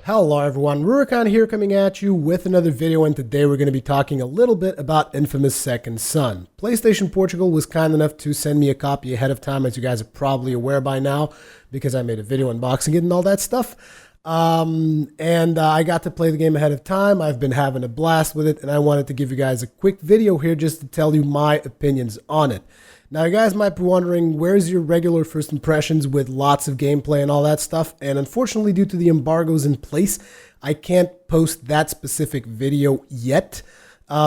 Hello everyone, Rurikhan here coming at you with another video, and today we're going to be talking a little bit about inFamous Second Son. Playstation Portugal was kind enough to send me a copy ahead of time, as you guys are probably aware by now, because I made a video unboxing it and all that stuff. I got to play the game ahead of time. I've been having a blast with it, and I wanted to give you guys a quick video here just to tell you my opinions on it. Now, you guys might be wondering, where's your regular first impressions with lots of gameplay and all that stuff? And unfortunately, due to the embargoes in place, I can't post that specific video yet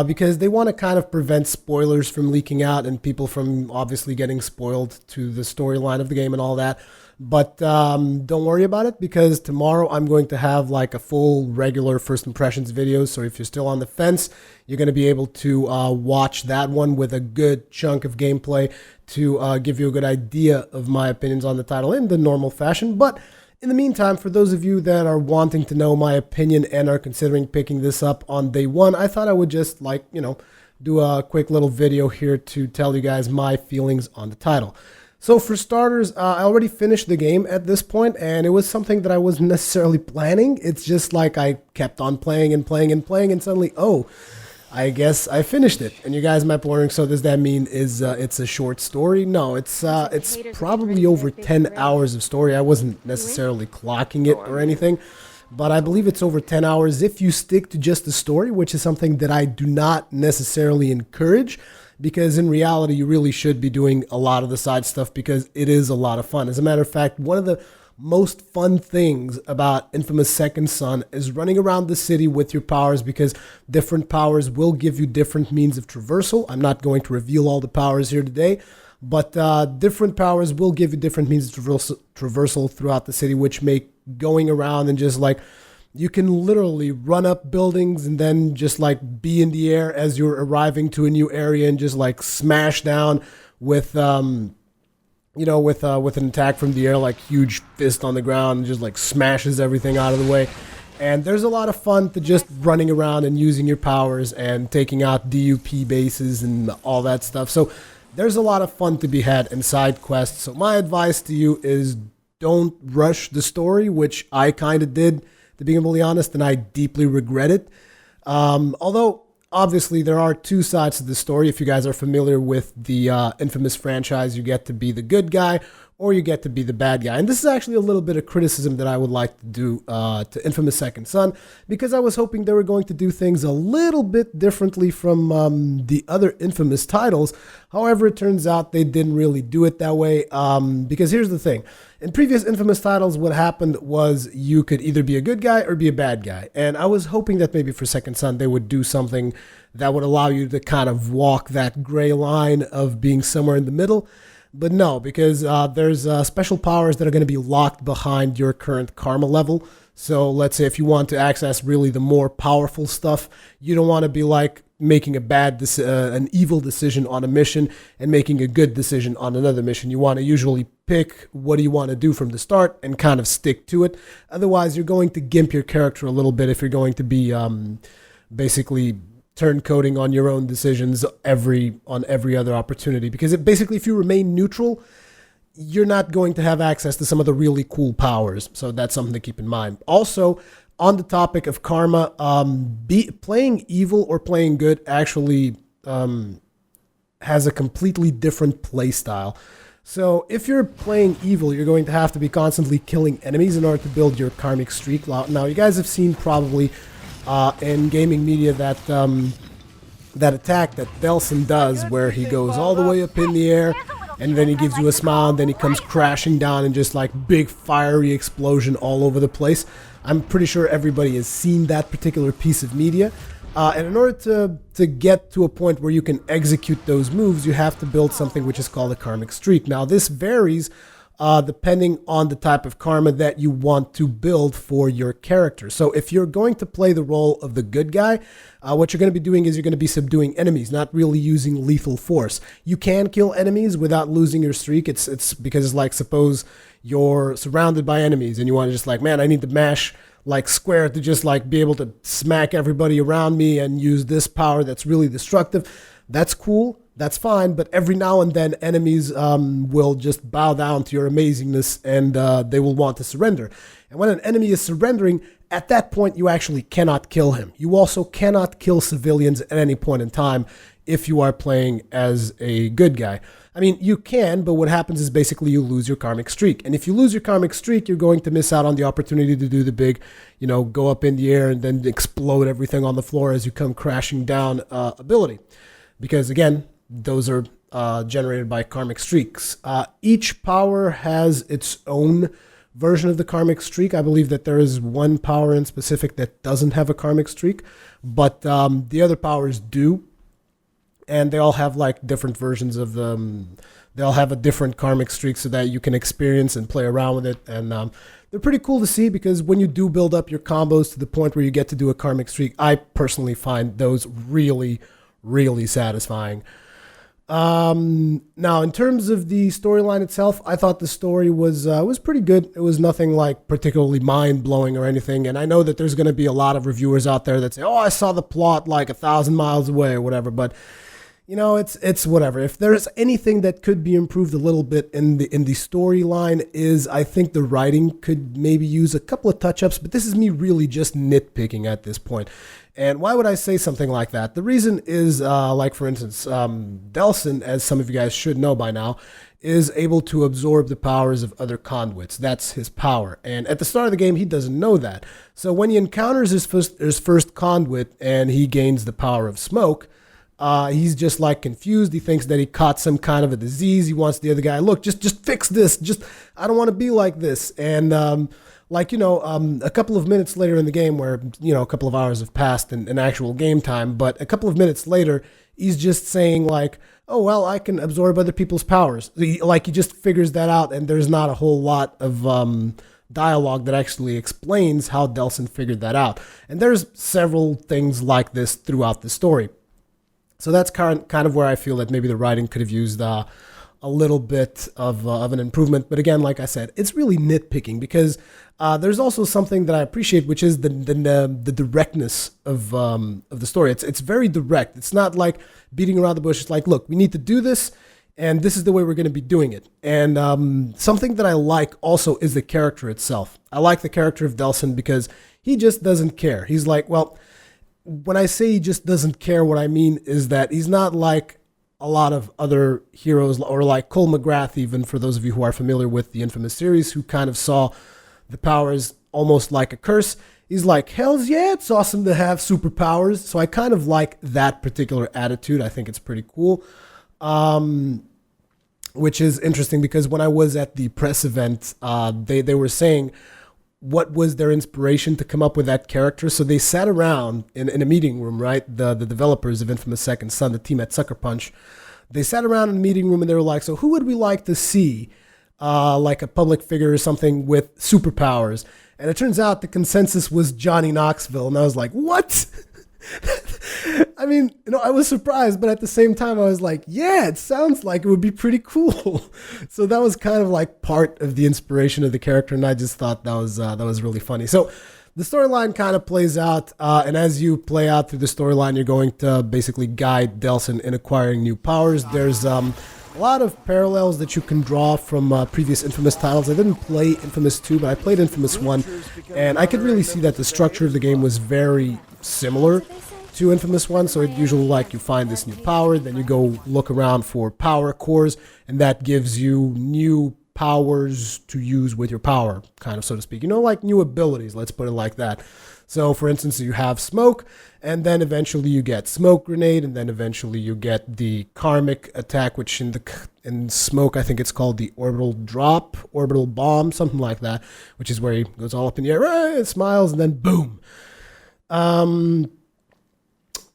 because they want to kind of prevent spoilers from leaking out and people from obviously getting spoiled to the storyline of the game and all that. But don't worry about it, because tomorrow I'm going to have like a full regular first impressions video. So if you're still on the fence, you're going to be able to watch that one with a good chunk of gameplay to give you a good idea of my opinions on the title in the normal fashion. But in the meantime, for those of you that are wanting to know my opinion and are considering picking this up on day one, I thought I would just do a quick little video here to tell you guys my feelings on the title. So for starters, I already finished the game at this point, and it was something that I wasn't necessarily planning. It's just like I kept on playing and playing and playing, and suddenly, oh, I guess I finished it. And you guys might be wondering, so does that mean it's a short story? No, it's probably over 10 hours of story. I wasn't necessarily clocking it or anything, but I believe it's over 10 hours if you stick to just the story, which is something that I do not necessarily encourage. Because in reality, you really should be doing a lot of the side stuff, because it is a lot of fun. As a matter of fact, one of the most fun things about inFamous Second Son is running around the city with your powers, because different powers will give you different means of traversal. I'm not going to reveal all the powers here today, but different powers will give you different means of traversal throughout the city, which make going around and just like, you can literally run up buildings and then just like be in the air as you're arriving to a new area and just like smash down with, with an attack from the air, like huge fist on the ground, and just like smashes everything out of the way. And there's a lot of fun to just running around and using your powers and taking out DUP bases and all that stuff. So there's a lot of fun to be had in side quests. So my advice to you is don't rush the story, which I kind of did, to be completely honest, and I deeply regret it. Although, obviously, there are two sides to the story. If you guys are familiar with the inFamous franchise, you get to be the good guy or you get to be the bad guy. And this is actually a little bit of criticism that I would like to do to inFamous Second Son, because I was hoping they were going to do things a little bit differently from the other inFamous titles. However, it turns out they didn't really do it that way, because here's the thing. In previous inFamous titles, what happened was you could either be a good guy or be a bad guy. And I was hoping that maybe for Second Son, they would do something that would allow you to kind of walk that gray line of being somewhere in the middle. But no, because there's special powers that are going to be locked behind your current karma level. So let's say if you want to access really the more powerful stuff, you don't want to be like making an evil decision on a mission and making a good decision on another mission. You want to usually pick what do you want to do from the start and kind of stick to it. Otherwise, you're going to gimp your character a little bit if you're going to be basically turncoating on your own decisions on every other opportunity. Because basically, if you remain neutral, you're not going to have access to some of the really cool powers. So that's something to keep in mind. Also, on the topic of karma, playing evil or playing good actually has a completely different play style. So if you're playing evil, you're going to have to be constantly killing enemies in order to build your karmic streak. Now, you guys have seen probably in gaming media that attack that Delson does, where he goes all the way up in the air, and then he gives you a smile, and then he comes crashing down and just like big fiery explosion all over the place. I'm pretty sure everybody has seen that particular piece of media. And in order to get to a point where you can execute those moves, you have to build something which is called a karmic streak. Now, this varies depending on the type of karma that you want to build for your character. So if you're going to play the role of the good guy, what you're going to be doing is you're going to be subduing enemies, not really using lethal force. You can kill enemies without losing your streak. It's because it's like, suppose you're surrounded by enemies and you want to just like, man, I need to mash like square to just like be able to smack everybody around me and use this power that's really destructive. That's cool. that's fine. But every now and then, enemies will just bow down to your amazingness, and they will want to surrender. And when an enemy is surrendering, at that point, you actually cannot kill him. You also cannot kill civilians at any point in time if you are playing as a good guy. I mean, you can, but what happens is basically you lose your karmic streak. And if you lose your karmic streak, you're going to miss out on the opportunity to do the big, go up in the air and then explode everything on the floor as you come crashing down ability. Because again, those are generated by karmic streaks. Each power has its own version of the karmic streak. I believe that there is one power in specific that doesn't have a karmic streak, but the other powers do. And they all have like different versions of them. They all have a different karmic streak so that you can experience and play around with it. And they're pretty cool to see because when you do build up your combos to the point where you get to do a karmic streak, I personally find those really, really satisfying. Now, in terms of the storyline itself, I thought the story was pretty good. It was nothing like particularly mind-blowing or anything. And I know that there's going to be a lot of reviewers out there that say, "Oh, I saw the plot like 1,000 miles away," or whatever. But it's whatever. If there's anything that could be improved a little bit in the storyline is I think the writing could maybe use a couple of touch-ups, but this is me really just nitpicking at this point. And why would I say something like that? The reason is, like for instance, Delsin, as some of you guys should know by now, is able to absorb the powers of other conduits. That's his power. And at the start of the game, he doesn't know that. So when he encounters his first conduit and he gains the power of smoke, he's just like confused. He thinks that he caught some kind of a disease. He wants the other guy, look, just fix this. I don't want to be like this. And a couple of minutes later in the game where, a couple of hours have passed in actual game time, but a couple of minutes later, he's just saying like, oh, well, I can absorb other people's powers. He just figures that out, and there's not a whole lot of dialogue that actually explains how Delsin figured that out. And there's several things like this throughout the story. So that's kind of where I feel that maybe the writing could have used a little bit of an improvement. But again, like I said, it's really nitpicking because there's also something that I appreciate, which is the directness of the story. It's very direct. It's not like beating around the bush. It's like, look, we need to do this, and this is the way we're going to be doing it. And something that I like also is the character itself. I like the character of Delsin because he just doesn't care. He's like, well, when I say he just doesn't care, what I mean is that he's not like a lot of other heroes, or like Cole McGrath, even for those of you who are familiar with the inFamous series, who kind of saw the powers almost like a curse. He's like, hells yeah, it's awesome to have superpowers. So I kind of like that particular attitude. I think it's pretty cool. Which is interesting because when I was at the press event, they were saying what was their inspiration to come up with that character. So they sat around in a meeting room, right? The developers of inFamous Second Son, the team at Sucker Punch, they sat around in the meeting room and they were like, so who would we like to see like a public figure or something with superpowers? And it turns out the consensus was Johnny Knoxville. And I was like, what? I mean, I was surprised, but at the same time, I was like, yeah, it sounds like it would be pretty cool. So that was kind of like part of the inspiration of the character, and I just thought that was really funny. So the storyline kind of plays out, and as you play out through the storyline, you're going to basically guide Delsin in acquiring new powers. There's a lot of parallels that you can draw from previous inFamous titles. I didn't play inFamous 2, but I played inFamous 1, and I could really see that the structure of the game was very similar to inFamous 1. So it usually like you find this new power, then you go look around for power cores, and that gives you new powers to use with your power, kind of, so to speak. Like new abilities, let's put it like that. So for instance, you have smoke, and then eventually you get smoke grenade, and then eventually you get the karmic attack, which in smoke I think it's called the orbital drop, orbital bomb, something like that, which is where he goes all up in the air, it smiles, and then boom.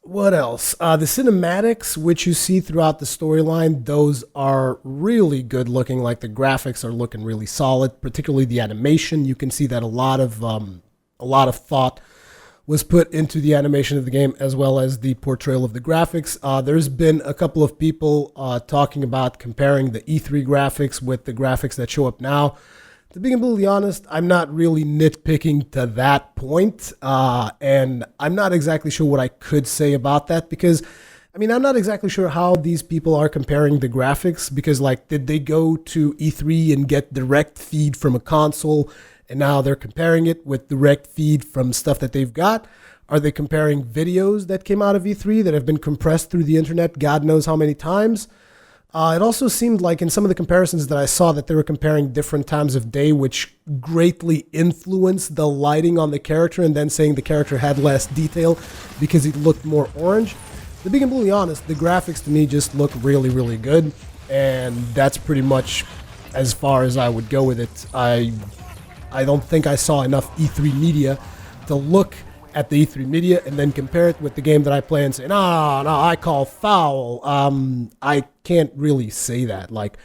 What else? The cinematics, which you see throughout the storyline, those are really good looking. Like the graphics are looking really solid, particularly the animation. You can see that a lot of thought was put into the animation of the game, as well as the portrayal of the graphics. There's been a couple of people talking about comparing the E3 graphics with the graphics that show up now. To be completely honest, I'm not really nitpicking to that point, and I'm not exactly sure what I could say about that, because I mean, I'm not exactly sure how these people are comparing the graphics because, like, did they go to E3 and get direct feed from a console and now they're comparing it with direct feed from stuff that they've got? Are they comparing videos that came out of E3 that have been compressed through the internet God knows how many times? It also seemed like in some of the comparisons that I saw that they were comparing different times of day, which greatly influenced the lighting on the character and then saying the character had less detail because it looked more orange. To be completely honest, the graphics to me just look really, really good, and that's pretty much as far as I would go with it. I don't think I saw enough E3 media to look at the E3 media and then compare it with the game that I play and say, no, I call foul. I can't really say that. Like,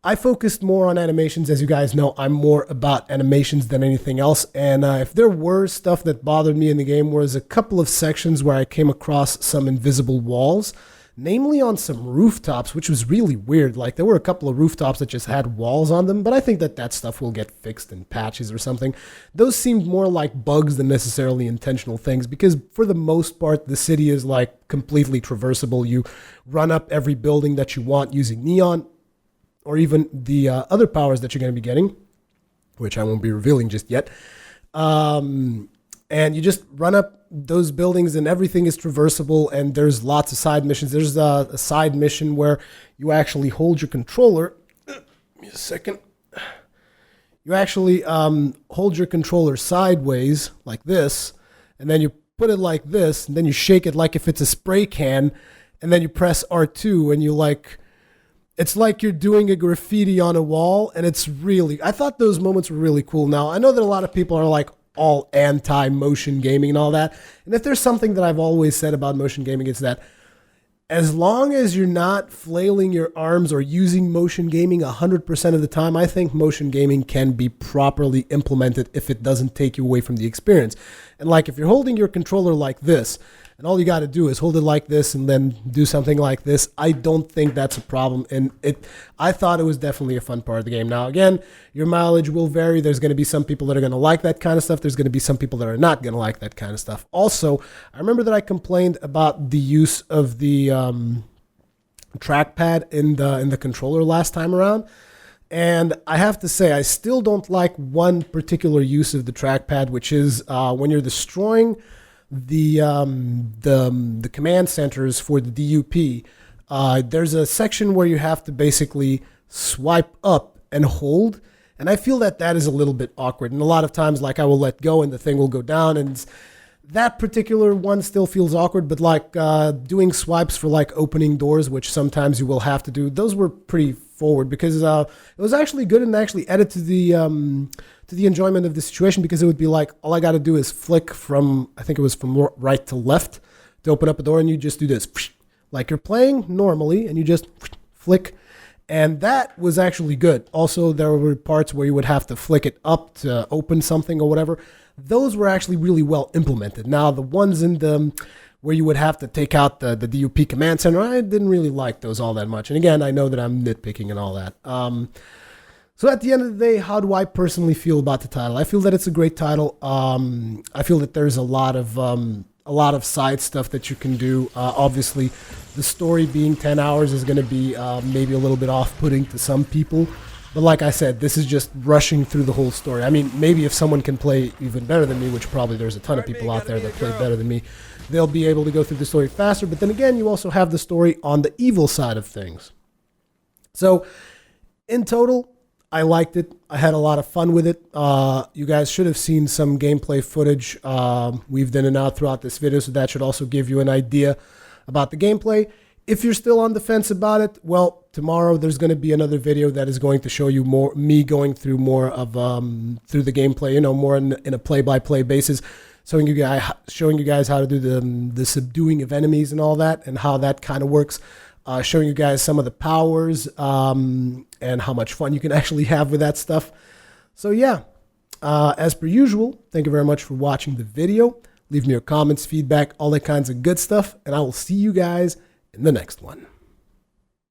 I focused more on animations. As you guys know, I'm more about animations than anything else. And if there were stuff that bothered me in the game, was a couple of sections where I came across some invisible walls, namely on some rooftops, which was really weird. Like, there were a couple of rooftops that just had walls on them, but I think that stuff will get fixed in patches or something. Those seemed more like bugs than necessarily intentional things, because for the most part, the city is like completely traversable. You run up every building that you want using neon, or even the other powers that you're going to be getting, which I won't be revealing just yet. And you just run up those buildings and everything is traversable, and there's lots of side missions. There's a side mission where you actually hold your controller. Give me a second. You actually hold your controller sideways like this, and then you put it like this, and then you shake it like if it's a spray can, and then you press R2, and you like... It's like you're doing a graffiti on a wall, and it's really... I thought those moments were really cool. Now, I know that a lot of people are like all anti-motion gaming and all that. And if there's something that I've always said about motion gaming, it's that as long as you're not flailing your arms or using motion gaming 100% of the time, I think motion gaming can be properly implemented if it doesn't take you away from the experience. And like if you're holding your controller like this, and all you got to do is hold it like this and then do something like this, I don't think that's a problem. And I thought it was definitely a fun part of the game. Now, again, your mileage will vary. There's going to be some people that are going to like that kind of stuff. There's going to be some people that are not going to like that kind of stuff. Also, I remember that I complained about the use of the trackpad in the controller last time around. And I have to say, I still don't like one particular use of the trackpad, which is when you're destroying the command centers for the DUP, there's a section where you have to basically swipe up and hold, and I feel that is a little bit awkward. And a lot of times, like, I will let go and the thing will go down, and that particular one still feels awkward. But like doing swipes for like opening doors, which sometimes you will have to do, those were pretty forward, because it was actually good and actually added to the enjoyment of the situation, because it would be like, all I got to do is flick from, I think it was from right to left to open up a door, and you just do this, like you're playing normally, and you just flick, and that was actually good. Also, there were parts where you would have to flick it up to open something or whatever. Those were actually really well implemented. Now, the ones in the where you would have to take out the DUP command center, I didn't really like those all that much. And again, I know that I'm nitpicking and all that. So at the end of the day, how do I personally feel about the title? I feel that it's a great title. I feel that there's a lot of side stuff that you can do. Obviously, the story being 10 hours is going to be maybe a little bit off-putting to some people. But like I said, this is just rushing through the whole story. I mean, maybe if someone can play even better than me, which probably there's a ton of people out there that play better than me, they'll be able to go through the story faster. But then again, you also have the story on the evil side of things. So in total, I liked it. I had a lot of fun with it. You guys should have seen some gameplay footage weaved in and out throughout this video, so that should also give you an idea about the gameplay. If you're still on the fence about it, well, tomorrow there's going to be another video that is going to show you more me going through more of through the gameplay, more in a play-by-play basis, showing you guys how to do the subduing of enemies and all that, and how that kind of works. Showing you guys some of the powers and how much fun you can actually have with that stuff. So yeah, as per usual, thank you very much for watching the video. Leave me your comments, feedback, all that kinds of good stuff, and I will see you guys in the next one.